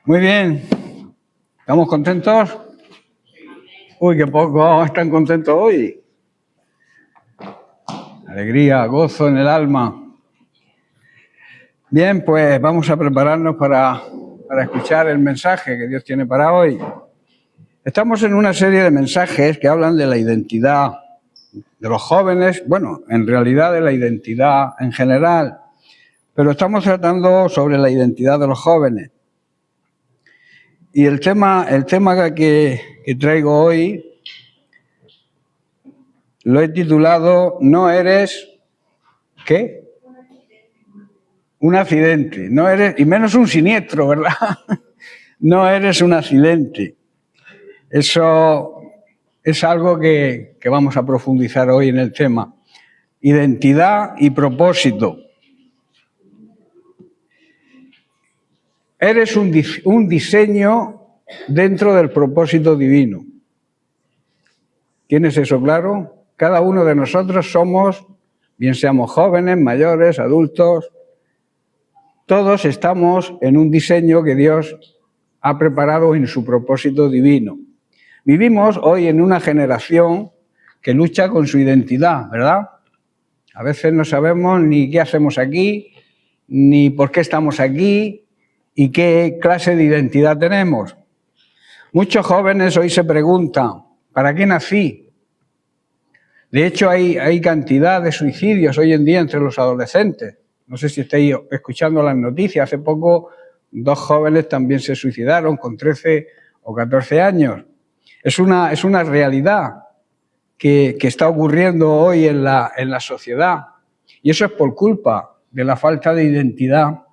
Muy bien. ¿Estamos contentos? Uy, qué poco están contentos hoy. Alegría, gozo en el alma. Bien, pues vamos a prepararnos para escuchar el mensaje que Dios tiene para hoy. Estamos en una serie de mensajes que hablan de la identidad de los jóvenes, bueno, en realidad de la identidad en general, pero estamos tratando sobre la identidad de los jóvenes. Y el tema que traigo hoy lo he titulado "No eres", ¿qué? Un accidente. No eres, y menos un siniestro, ¿verdad? No eres un accidente. Eso es algo que vamos a profundizar hoy en el tema. Identidad y propósito. Eres un diseño dentro del propósito divino. ¿Tienes eso claro? Cada uno de nosotros somos, bien seamos jóvenes, mayores, adultos, todos estamos en un diseño que Dios ha preparado en su propósito divino. Vivimos hoy en una generación que lucha con su identidad, ¿verdad? A veces no sabemos ni qué hacemos aquí, ni por qué estamos aquí y qué clase de identidad tenemos. Muchos jóvenes hoy se preguntan, ¿para qué nací? De hecho, hay cantidad de suicidios hoy en día entre los adolescentes. No sé si estáis escuchando las noticias. Hace poco 2 jóvenes también se suicidaron con 13 o 14 años. Es una realidad que está ocurriendo hoy en la sociedad. Y eso es por culpa de la falta de identidad.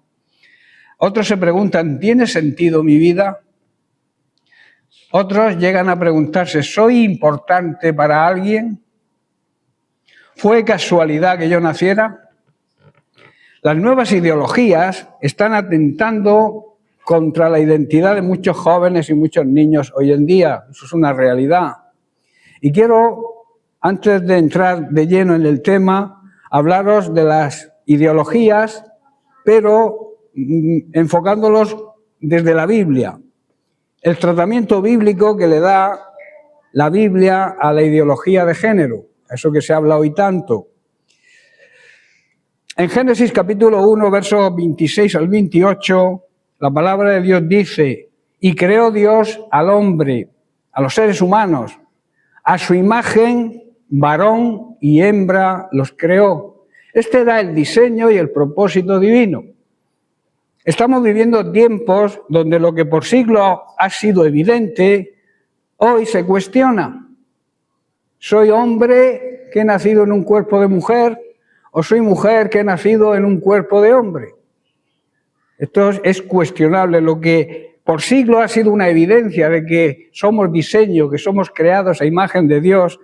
Otros se preguntan, ¿tiene sentido mi vida? Otros llegan a preguntarse, ¿soy importante para alguien? ¿Fue casualidad que yo naciera? Las nuevas ideologías están atentando contra la identidad de muchos jóvenes y muchos niños hoy en día. Eso es una realidad. Y quiero, antes de entrar de lleno en el tema, hablaros de las ideologías, pero enfocándolos desde la Biblia. El tratamiento bíblico que le da la Biblia a la ideología de género, eso que se habla hoy tanto. En Génesis capítulo 1, versos 26 al 28, la palabra de Dios dice, y creó Dios al hombre, a los seres humanos, a su imagen, varón y hembra los creó. Este era el diseño y el propósito divino. Estamos viviendo tiempos donde lo que por siglos ha sido evidente, hoy se cuestiona. ¿Soy hombre que he nacido en un cuerpo de mujer o soy mujer que he nacido en un cuerpo de hombre? Esto es cuestionable. Lo que por siglos ha sido una evidencia de que somos diseño, que somos creados a imagen de Dios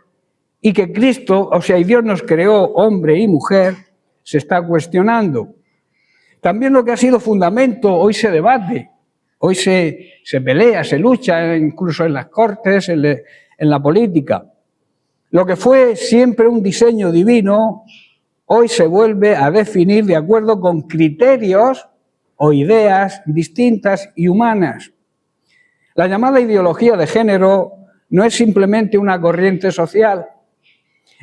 y que Cristo, o sea, Dios nos creó hombre y mujer, se está cuestionando. También lo que ha sido fundamento, hoy se debate, hoy se pelea, se lucha, incluso en las cortes, en la política. Lo que fue siempre un diseño divino, hoy se vuelve a definir de acuerdo con criterios o ideas distintas y humanas. La llamada ideología de género no es simplemente una corriente social,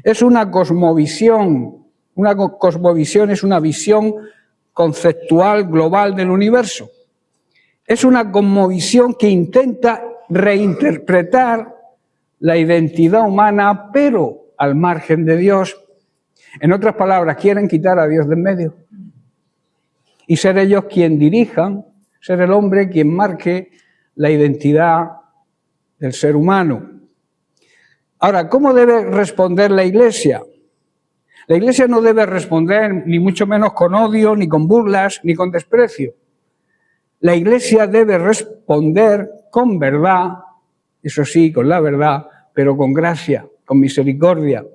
es una cosmovisión. Una cosmovisión es una visión conceptual global del universo. Es una cosmovisión que intenta reinterpretar la identidad humana, pero al margen de Dios. En otras palabras, quieren quitar a Dios de en medio y ser ellos quien dirijan, ser el hombre quien marque la identidad del ser humano. Ahora, ¿cómo debe responder la Iglesia? La Iglesia no debe responder ni mucho menos con odio, ni con burlas, ni con desprecio. La Iglesia debe responder con verdad, eso sí, con la verdad, pero con gracia, con misericordia.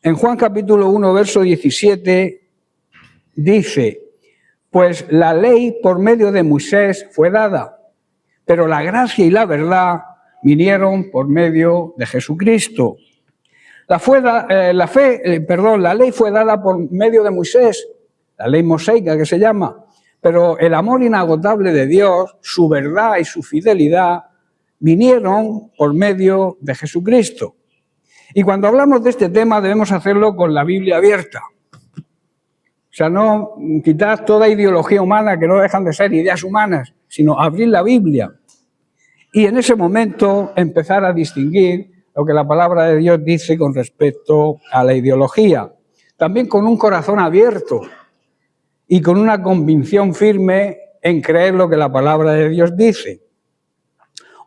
En Juan capítulo 1, verso 17, dice, pues la ley por medio de Moisés fue dada, pero la gracia y la verdad vinieron por medio de Jesucristo. La ley fue dada por medio de Moisés, la ley mosaica que se llama, Pero el amor inagotable de Dios, su verdad y su fidelidad vinieron por medio de Jesucristo. Y cuando hablamos de este tema debemos hacerlo con la Biblia abierta. O sea, no quitar toda ideología humana, que no dejan de ser ideas humanas, sino abrir la Biblia. Y en ese momento empezar a distinguir lo que la palabra de Dios dice con respecto a la ideología. También con un corazón abierto y con una convicción firme en creer lo que la palabra de Dios dice.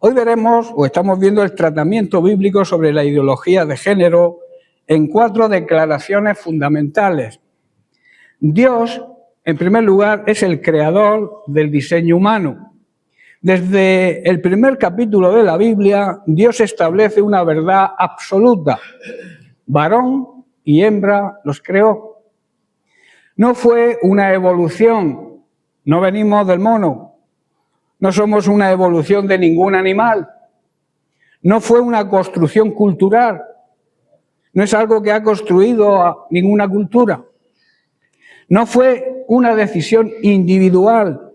Hoy veremos, o estamos viendo, el tratamiento bíblico sobre la ideología de género en 4 declaraciones fundamentales. Dios, en primer lugar, es el creador del diseño humano. Desde el primer capítulo de la Biblia, Dios establece una verdad absoluta. Varón y hembra los creó. No fue una evolución, no venimos del mono, no somos una evolución de ningún animal, no fue una construcción cultural, no es algo que ha construido a ninguna cultura, no fue una decisión individual,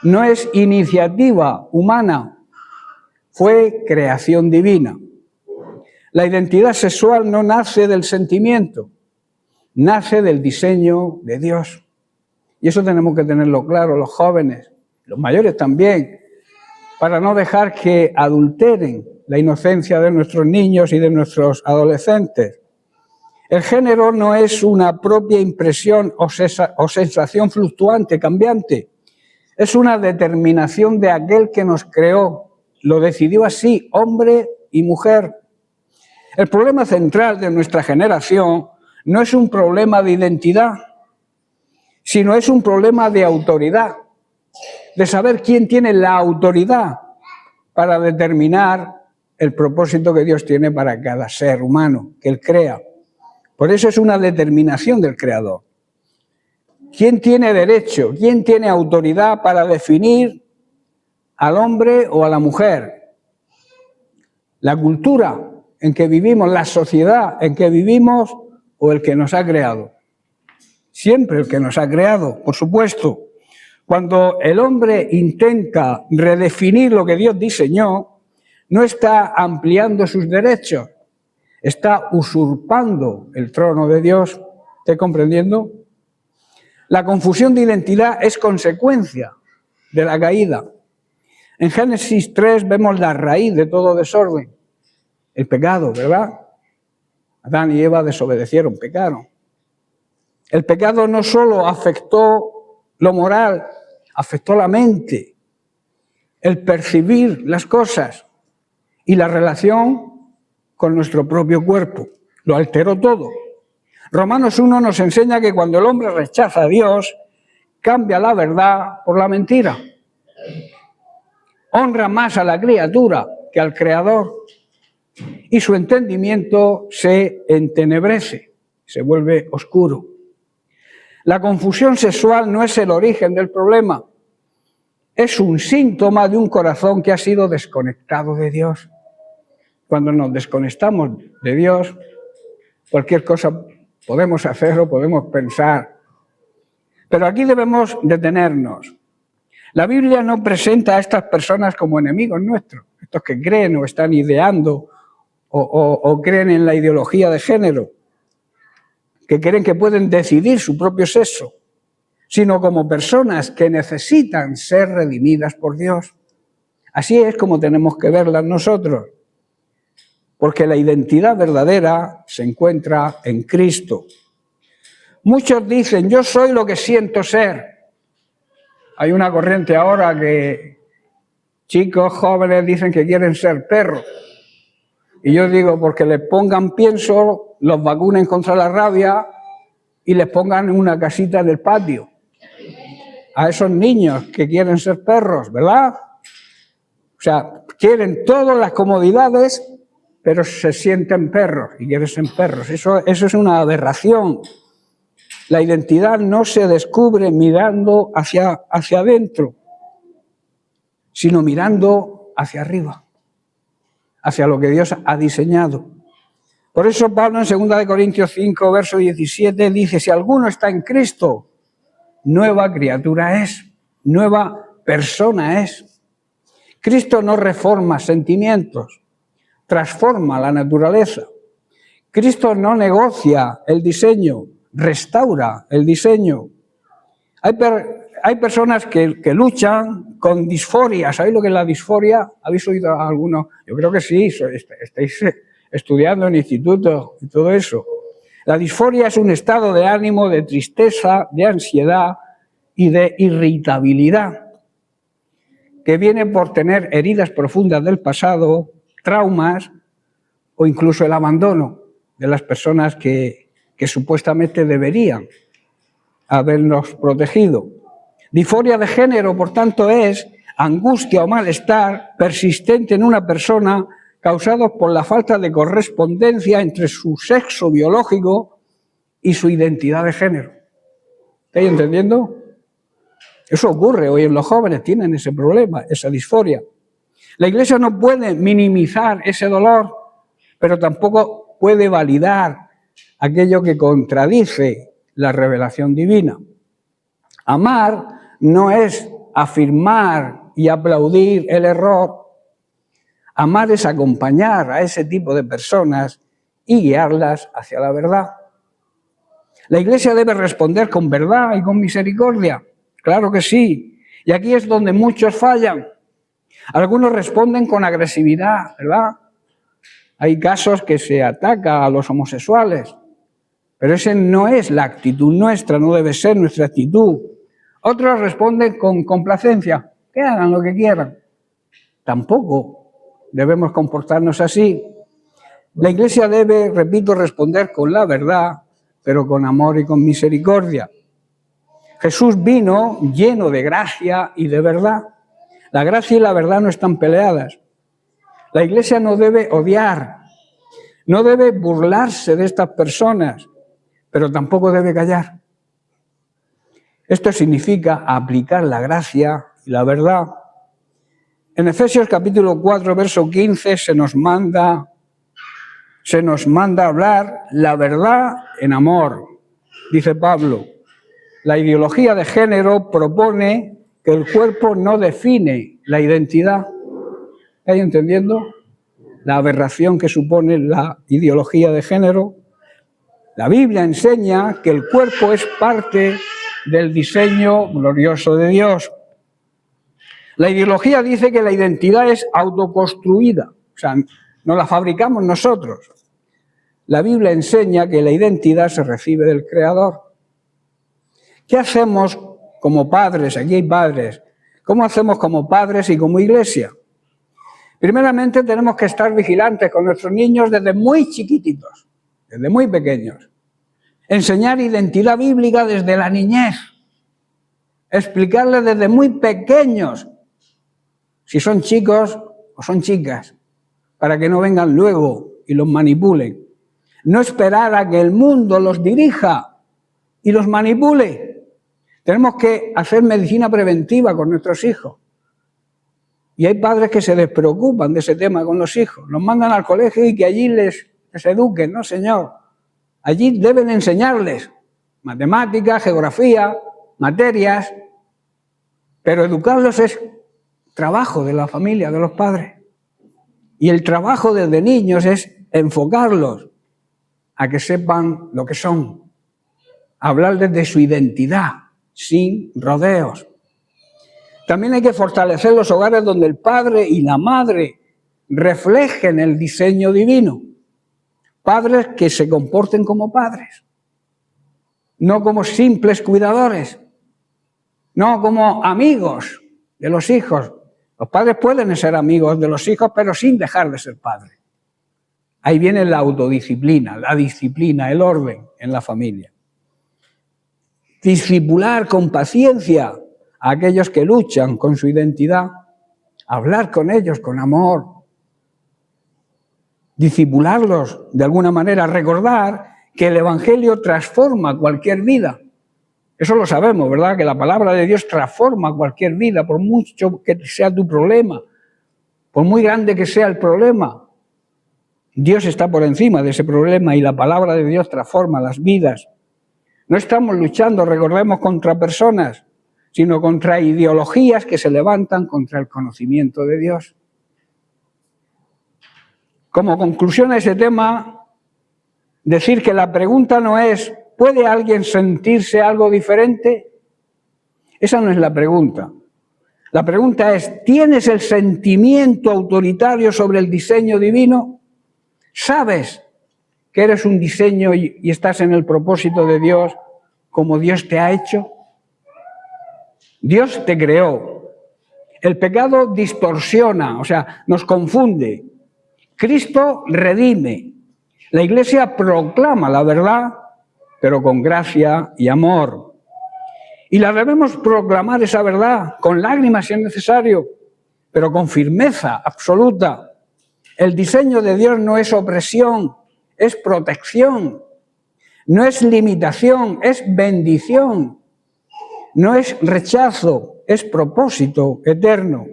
no es iniciativa humana, fue creación divina. La identidad sexual no nace del sentimiento, nace del diseño de Dios. Y eso tenemos que tenerlo claro, los jóvenes, los mayores también, para no dejar que adulteren la inocencia de nuestros niños y de nuestros adolescentes. El género no es una propia impresión o sensación fluctuante, cambiante. Es una determinación de aquel que nos creó. Lo decidió así, hombre y mujer. El problema central de nuestra generación no es un problema de identidad, sino es un problema de autoridad, de saber quién tiene la autoridad para determinar el propósito que Dios tiene para cada ser humano que Él crea. Por eso es una determinación del Creador. ¿Quién tiene derecho, quién tiene autoridad para definir al hombre o a la mujer? La cultura en que vivimos, la sociedad en que vivimos o el que nos ha creado. Siempre el que nos ha creado, por supuesto. Cuando el hombre intenta redefinir lo que Dios diseñó, no está ampliando sus derechos, está usurpando el trono de Dios. ¿Está comprendiendo? La confusión de identidad es consecuencia de la caída. En Génesis 3 vemos la raíz de todo desorden, el pecado, ¿verdad? Adán y Eva desobedecieron, pecaron. El pecado no solo afectó lo moral, afectó la mente, el percibir las cosas y la relación con nuestro propio cuerpo. Lo alteró todo. Romanos 1 nos enseña que cuando el hombre rechaza a Dios, cambia la verdad por la mentira. Honra más a la criatura que al Creador y su entendimiento se entenebrece, se vuelve oscuro. La confusión sexual no es el origen del problema, es un síntoma de un corazón que ha sido desconectado de Dios. Cuando nos desconectamos de Dios, cualquier cosa podemos hacer o podemos pensar. Pero aquí debemos detenernos. La Biblia no presenta a estas personas como enemigos nuestros, estos que creen o están ideando o creen en la ideología de género, que creen que pueden decidir su propio sexo, sino como personas que necesitan ser redimidas por Dios. Así es como tenemos que verlas nosotros, porque la identidad verdadera se encuentra en Cristo. Muchos dicen, yo soy lo que siento ser. Hay una corriente ahora que chicos jóvenes dicen que quieren ser perros. Y yo digo, porque les pongan pienso, los vacunen contra la rabia y les pongan en una casita del patio. A esos niños que quieren ser perros, ¿verdad? O sea, quieren todas las comodidades, pero se sienten perros y quieren ser perros. Eso es una aberración. La identidad no se descubre mirando hacia adentro, sino mirando hacia arriba, hacia lo que Dios ha diseñado. Por eso Pablo en 2 Corintios 5, verso 17, dice, si alguno está en Cristo, nueva criatura es, nueva persona es. Cristo no reforma sentimientos, transforma la naturaleza. Cristo no negocia el diseño, restaura el diseño. Hay personas que luchan con disforia. ¿Sabéis lo que es la disforia? ¿Habéis oído a alguno? Yo creo que sí, estáis estudiando en instituto y todo eso. La disforia es un estado de ánimo, de tristeza, de ansiedad y de irritabilidad, que viene por tener heridas profundas del pasado, traumas o incluso el abandono de las personas que supuestamente deberían habernos protegido. Disforia de género, por tanto, es angustia o malestar persistente en una persona causados por la falta de correspondencia entre su sexo biológico y su identidad de género. ¿Estáis entendiendo? Eso ocurre hoy en los jóvenes, tienen ese problema, esa disforia. La Iglesia no puede minimizar ese dolor, pero tampoco puede validar aquello que contradice la revelación divina. Amar no es afirmar y aplaudir el error. Amar es acompañar a ese tipo de personas y guiarlas hacia la verdad. La Iglesia debe responder con verdad y con misericordia. Claro que sí. Y aquí es donde muchos fallan. Algunos responden con agresividad, ¿verdad? Hay casos que se ataca a los homosexuales, pero esa no es la actitud nuestra, no debe ser nuestra actitud. Otros responden con complacencia, que hagan lo que quieran. Tampoco debemos comportarnos así. La Iglesia debe, repito, responder con la verdad, pero con amor y con misericordia. Jesús vino lleno de gracia y de verdad. La gracia y la verdad no están peleadas. La Iglesia no debe odiar, no debe burlarse de estas personas, pero tampoco debe callar. Esto significa aplicar la gracia y la verdad. En Efesios capítulo 4, verso 15, se nos manda hablar la verdad en amor, dice Pablo. La ideología de género propone que el cuerpo no define la identidad. ¿Estáis entendiendo la aberración que supone la ideología de género? La Biblia enseña que el cuerpo es parte del diseño glorioso de Dios. La ideología dice que la identidad es autoconstruida, o sea, no la fabricamos nosotros. La Biblia enseña que la identidad se recibe del Creador. ¿Qué hacemos como padres? Aquí hay padres. ¿Cómo hacemos como padres y como iglesia? Primeramente tenemos que estar vigilantes con nuestros niños desde muy chiquititos, desde muy pequeños. Enseñar identidad bíblica desde la niñez. Explicarles desde muy pequeños si son chicos o son chicas, para que no vengan luego y los manipulen. No esperar a que el mundo los dirija y los manipule. Tenemos que hacer medicina preventiva con nuestros hijos. Y hay padres que se despreocupan de ese tema con los hijos. Los mandan al colegio y que allí les eduquen. No, señor. Allí deben enseñarles matemáticas, geografía, materias. Pero educarlos es trabajo de la familia, de los padres. Y el trabajo desde niños es enfocarlos a que sepan lo que son. Hablarles de su identidad, sin rodeos. También hay que fortalecer los hogares donde el padre y la madre reflejen el diseño divino. Padres que se comporten como padres, no como simples cuidadores, no como amigos de los hijos. Los padres pueden ser amigos de los hijos, pero sin dejar de ser padres. Ahí viene la autodisciplina, la disciplina, el orden en la familia. Discipular con paciencia a aquellos que luchan con su identidad, hablar con ellos con amor, discipularlos de alguna manera, recordar que el Evangelio transforma cualquier vida. Eso lo sabemos, ¿verdad? Que la palabra de Dios transforma cualquier vida, por mucho que sea tu problema, por muy grande que sea el problema. Dios está por encima de ese problema y la palabra de Dios transforma las vidas. No estamos luchando, recordemos, contra personas, sino contra ideologías que se levantan contra el conocimiento de Dios. Como conclusión a ese tema, decir que la pregunta no es ¿puede alguien sentirse algo diferente? Esa no es la pregunta. La pregunta es ¿tienes el sentimiento autoritario sobre el diseño divino? ¿Sabes que eres un diseño y estás en el propósito de Dios como Dios te ha hecho? Dios te creó. El pecado distorsiona, o sea, nos confunde. Cristo redime. La Iglesia proclama la verdad, pero con gracia y amor. Y la debemos proclamar esa verdad, con lágrimas si es necesario, pero con firmeza absoluta. El diseño de Dios no es opresión, es protección. No es limitación, es bendición. No es rechazo, es propósito eterno.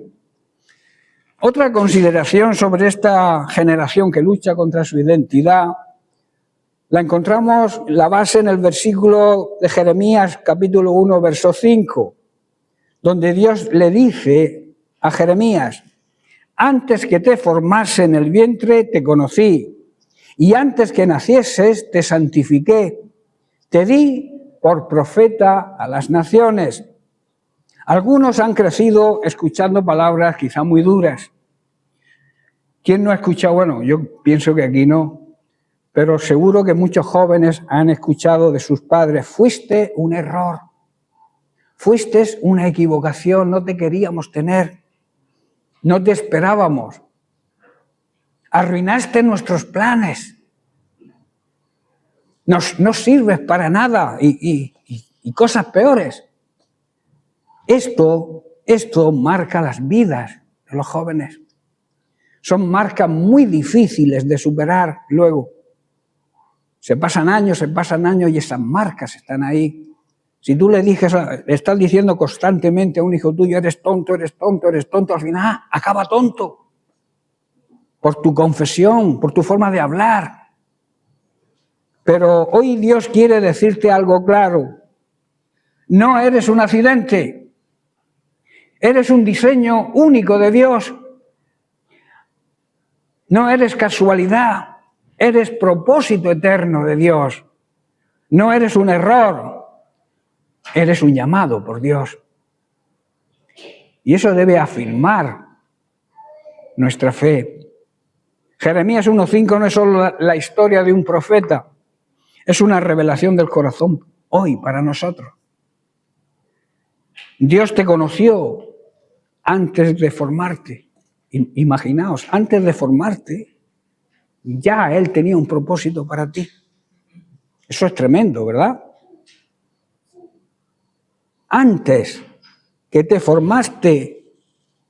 Otra consideración sobre esta generación que lucha contra su identidad, la encontramos la base en el versículo de Jeremías, capítulo 1, verso 5, donde Dios le dice a Jeremías: antes que te formase en el vientre te conocí, y antes que nacieses te santifiqué, te di por profeta a las naciones. Algunos han crecido escuchando palabras quizá muy duras. ¿Quién no ha escuchado? Bueno, yo pienso que aquí no, pero seguro que muchos jóvenes han escuchado de sus padres: fuiste un error, fuiste una equivocación, no te queríamos tener, no te esperábamos, arruinaste nuestros planes, no sirves para nada y cosas peores. Esto marca las vidas de los jóvenes. Son marcas muy difíciles de superar luego. Se pasan años y esas marcas están ahí. Si tú le estás diciendo constantemente a un hijo tuyo: eres tonto, al final acaba tonto. Por tu confesión, por tu forma de hablar. Pero hoy Dios quiere decirte algo claro. No eres un accidente. Eres un diseño único de Dios. No eres casualidad. Eres propósito eterno de Dios. No eres un error. Eres un llamado por Dios. Y eso debe afirmar nuestra fe. Jeremías 1:5 no es solo la historia de un profeta, es una revelación del corazón hoy para nosotros. Dios te conoció antes de formarte. Imaginaos, antes de formarte, ya Él tenía un propósito para ti. Eso es tremendo, ¿verdad? Antes que te formaste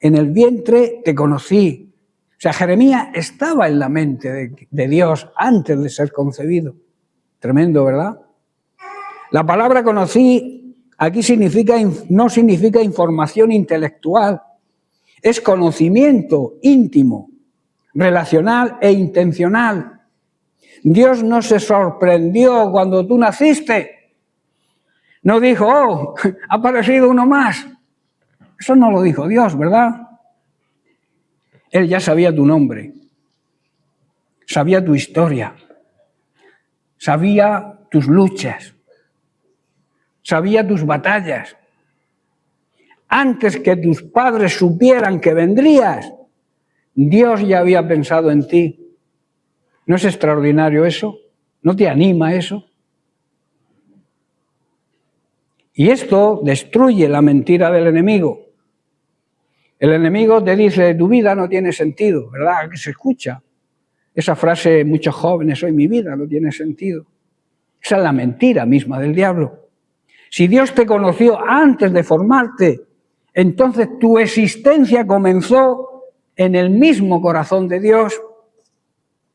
en el vientre, te conocí. O sea, Jeremías estaba en la mente de Dios antes de ser concebido. Tremendo, ¿verdad? La palabra conocí aquí no significa información intelectual, es conocimiento íntimo, relacional e intencional. Dios no se sorprendió cuando tú naciste. No dijo: oh, ha aparecido uno más. Eso no lo dijo Dios, ¿verdad? Él ya sabía tu nombre, sabía tu historia, sabía tus luchas, sabía tus batallas. Antes que tus padres supieran que vendrías, Dios ya había pensado en ti. ¿No es extraordinario eso? ¿No te anima eso? Y esto destruye la mentira del enemigo. El enemigo te dice: tu vida no tiene sentido, ¿verdad? Que se escucha esa frase en muchos jóvenes hoy: mi vida no tiene sentido. Esa es la mentira misma del diablo. Si Dios te conoció antes de formarte, entonces tu existencia comenzó en el mismo corazón de Dios,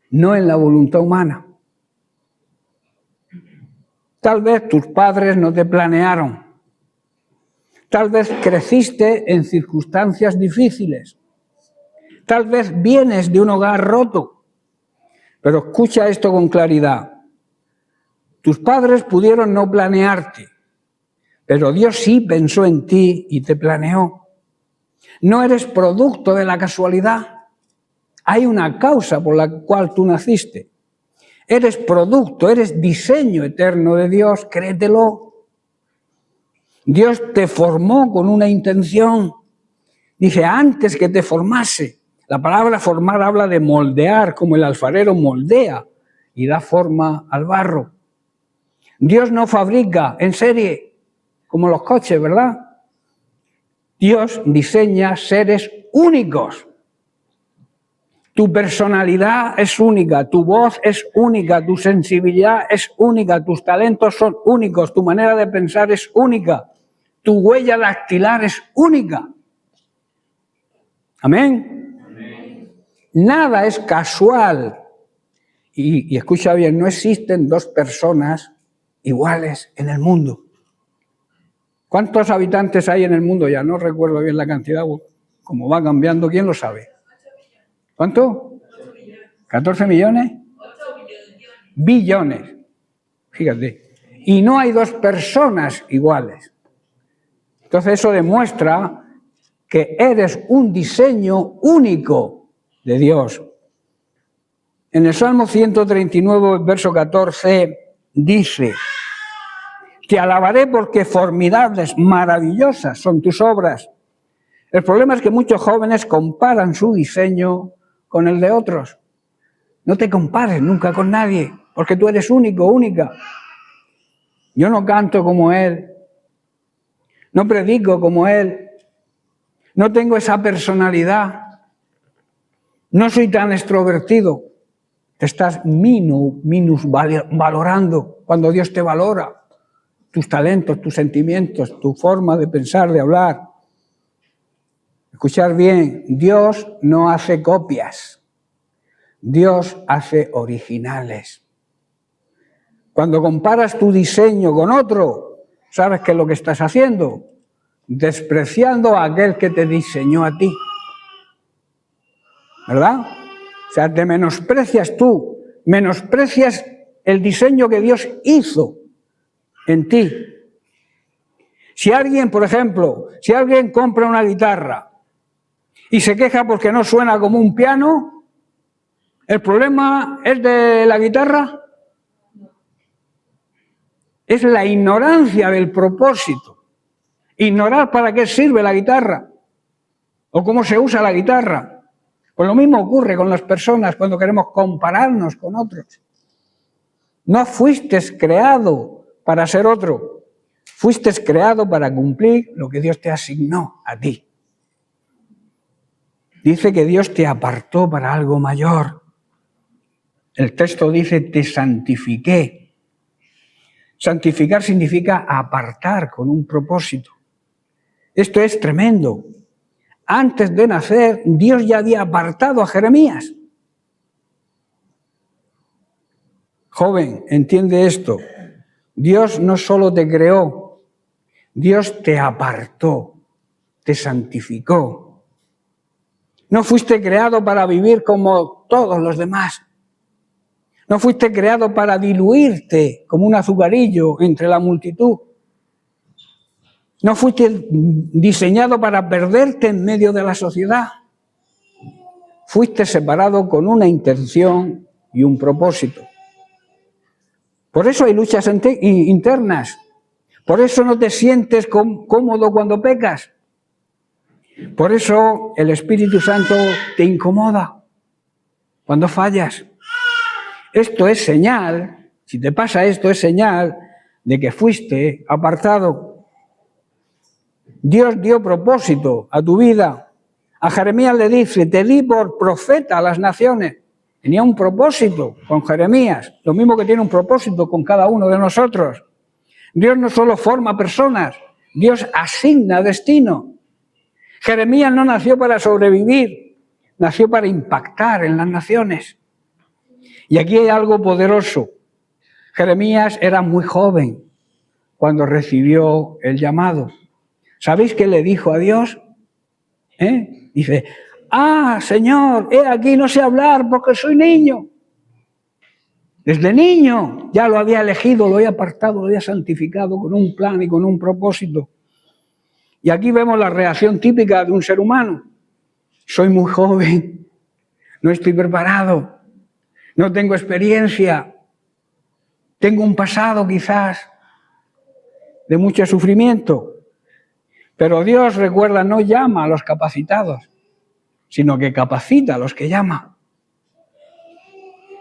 no en la voluntad humana. Tal vez tus padres no te planearon. Tal vez creciste en circunstancias difíciles. Tal vez vienes de un hogar roto. Pero escucha esto con claridad. Tus padres pudieron no planearte, pero Dios sí pensó en ti y te planeó. No eres producto de la casualidad. Hay una causa por la cual tú naciste. Eres producto, eres diseño eterno de Dios, créetelo. Dios te formó con una intención. Dice, antes que te formase. La palabra formar habla de moldear, como el alfarero moldea y da forma al barro. Dios no fabrica en serie, como los coches, ¿verdad? Dios diseña seres únicos. Tu personalidad es única, tu voz es única, tu sensibilidad es única, tus talentos son únicos, tu manera de pensar es única, tu huella dactilar es única. ¿Amén? Amén. Nada es casual. Y escucha bien, no existen dos personas iguales en el mundo. ¿Cuántos habitantes hay en el mundo? Ya no recuerdo bien la cantidad, como va cambiando, ¿quién lo sabe? ¿Cuánto? 14 millones. 8 billones. Fíjate. Y no hay dos personas iguales. Entonces eso demuestra que eres un diseño único de Dios. En el Salmo 139, verso 14, dice: te alabaré porque formidables, maravillosas son tus obras. El problema es que muchos jóvenes comparan su diseño con el de otros. No te compares nunca con nadie, porque tú eres único, única. Yo no canto como él, no predico como él, no tengo esa personalidad, no soy tan extrovertido. Te estás minusvalorando cuando Dios te valora. Tus talentos, tus sentimientos, tu forma de pensar, de hablar. Escuchar bien, Dios no hace copias. Dios hace originales. Cuando comparas tu diseño con otro, ¿sabes qué es lo que estás haciendo? Despreciando a aquel que te diseñó a ti. ¿Verdad? O sea, te menosprecias tú, menosprecias el diseño que Dios hizo en ti. Si alguien, por ejemplo, si alguien compra una guitarra y se queja porque no suena como un piano, ¿el problema es de la guitarra? Es la ignorancia del propósito. Ignorar para qué sirve la guitarra o cómo se usa la guitarra. Pues lo mismo ocurre con las personas cuando queremos compararnos con otros. No fuiste creado para ser otro. Fuiste creado para cumplir lo que Dios te asignó a ti. Dice que Dios te apartó para algo mayor. El texto dice, te santifiqué. Santificar significa apartar con un propósito. Esto es tremendo. Antes de nacer, Dios ya había apartado a Jeremías. Joven, entiende esto. Dios no solo te creó, Dios te apartó, te santificó. No fuiste creado para vivir como todos los demás. No fuiste creado para diluirte como un azucarillo entre la multitud. No fuiste diseñado para perderte en medio de la sociedad. Fuiste separado con una intención y un propósito. Por eso hay luchas internas. Por eso no te sientes cómodo cuando pecas. Por eso el Espíritu Santo te incomoda cuando fallas. Esto es señal, si te pasa esto, es señal de que fuiste apartado. Dios dio propósito a tu vida. A Jeremías le dice, te di por profeta a las naciones. Tenía un propósito con Jeremías, lo mismo que tiene un propósito con cada uno de nosotros. Dios no solo forma personas, Dios asigna destino. Jeremías no nació para sobrevivir, nació para impactar en las naciones. Y aquí hay algo poderoso. Jeremías era muy joven cuando recibió el llamado. ¿Sabéis qué le dijo a Dios? Dice, Señor, he aquí no sé hablar porque soy niño. Desde niño ya lo había elegido, lo había apartado, lo había santificado con un plan y con un propósito. Y aquí vemos la reacción típica de un ser humano. Soy muy joven, no estoy preparado, no tengo experiencia, tengo un pasado quizás de mucho sufrimiento. Pero Dios, recuerda, no llama a los capacitados, sino que capacita a los que llama.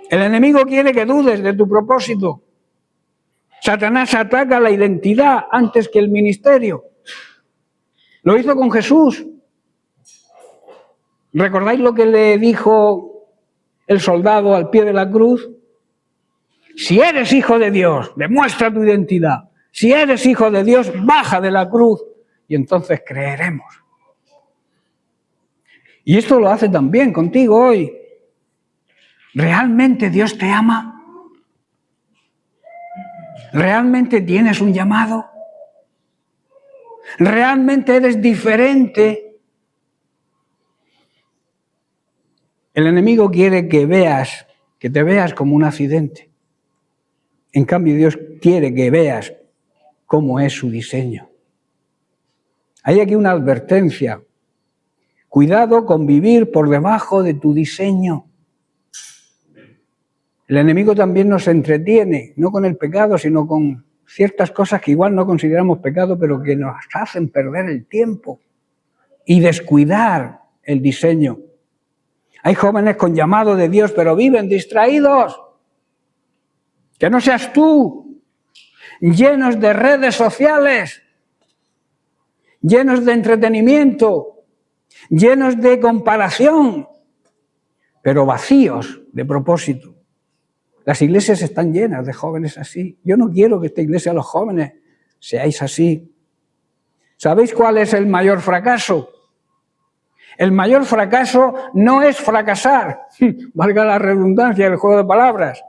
El enemigo quiere que dudes de tu propósito. Satanás ataca la identidad antes que el ministerio. Lo hizo con Jesús. ¿Recordáis lo que le dijo el soldado al pie de la cruz? Si eres hijo de Dios, demuestra tu identidad. Si eres hijo de Dios, baja de la cruz y entonces creeremos. Y esto lo hace también contigo hoy. ¿Realmente Dios te ama? ¿Realmente tienes un llamado? ¿Realmente eres diferente? El enemigo quiere que te veas como un accidente. En cambio, Dios quiere que veas cómo es su diseño. Hay aquí una advertencia. Cuidado con vivir por debajo de tu diseño. El enemigo también nos entretiene, no con el pecado, sino con ciertas cosas que igual no consideramos pecado, pero que nos hacen perder el tiempo y descuidar el diseño. Hay jóvenes con llamado de Dios, pero viven distraídos. Que no seas tú, llenos de redes sociales, llenos de entretenimiento, llenos de comparación, pero vacíos de propósito. Las iglesias están llenas de jóvenes así. Yo no quiero que esta iglesia, los jóvenes, seáis así. ¿Sabéis cuál es el mayor fracaso? El mayor fracaso no es fracasar, valga la redundancia del juego de palabras.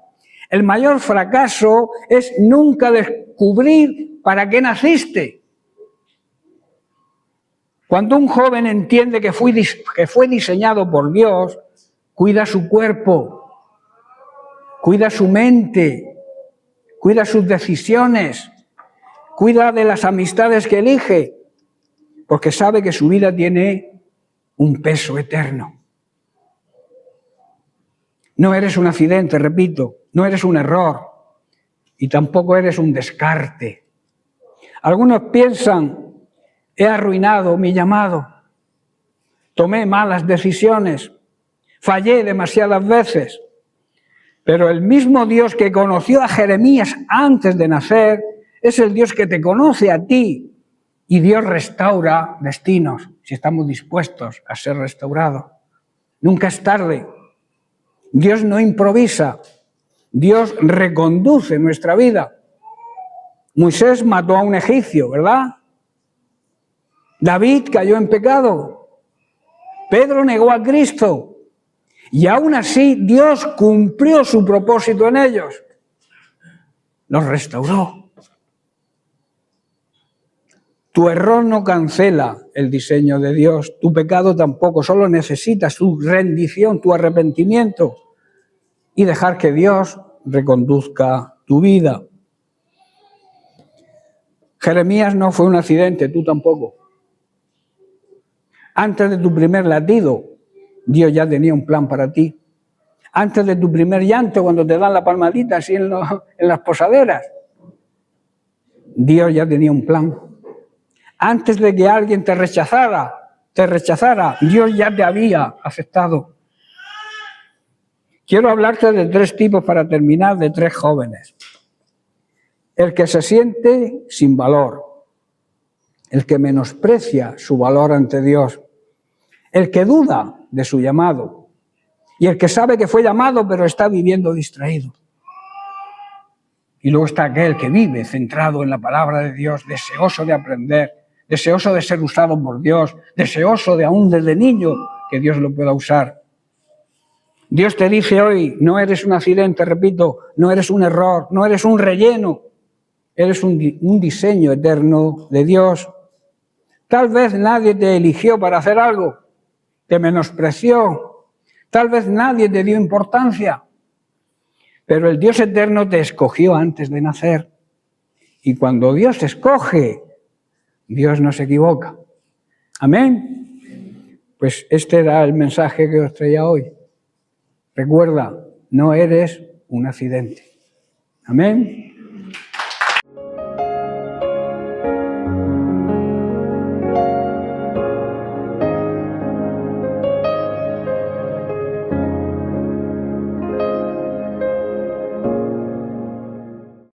El mayor fracaso es nunca descubrir para qué naciste. Cuando un joven entiende que fue diseñado por Dios, cuida su cuerpo, cuida su mente, cuida sus decisiones, cuida de las amistades que elige, porque sabe que su vida tiene un peso eterno. No eres un accidente, repito, no eres un error y tampoco eres un descarte. Algunos piensan, he arruinado mi llamado, tomé malas decisiones, fallé demasiadas veces. Pero el mismo Dios que conoció a Jeremías antes de nacer es el Dios que te conoce a ti. Y Dios restaura destinos si estamos dispuestos a ser restaurados. Nunca es tarde. Dios no improvisa. Dios reconduce nuestra vida. Moisés mató a un egipcio, ¿verdad? David cayó en pecado. Pedro negó a Cristo. Y aún así Dios cumplió su propósito en ellos. Los restauró. Tu error no cancela el diseño de Dios. Tu pecado tampoco. Solo necesitas tu rendición, tu arrepentimiento y dejar que Dios reconduzca tu vida. Jeremías no fue un accidente, tú tampoco. Antes de tu primer latido, Dios ya tenía un plan para ti. Antes de tu primer llanto, cuando te dan la palmadita así en las posaderas, Dios ya tenía un plan. Antes de que alguien te rechazara, Dios ya te había aceptado. Quiero hablarte de 3 tipos para terminar, de 3 jóvenes. El que se siente sin valor, el que menosprecia su valor ante Dios, el que duda de su llamado y el que sabe que fue llamado pero está viviendo distraído. Y luego está aquel que vive centrado en la palabra de Dios, deseoso de aprender, deseoso de ser usado por Dios, deseoso de aún desde niño que Dios lo pueda usar. Dios te dice hoy, no eres un accidente, repito, no eres un error, no eres un relleno, eres un diseño eterno de Dios. Tal vez nadie te eligió para hacer algo, te menospreció, tal vez nadie te dio importancia, Pero el Dios eterno te escogió antes de nacer. Y cuando Dios te escoge, Dios no se equivoca. Amén. Pues este era el mensaje que os traía hoy. Recuerda, no eres un accidente. Amén.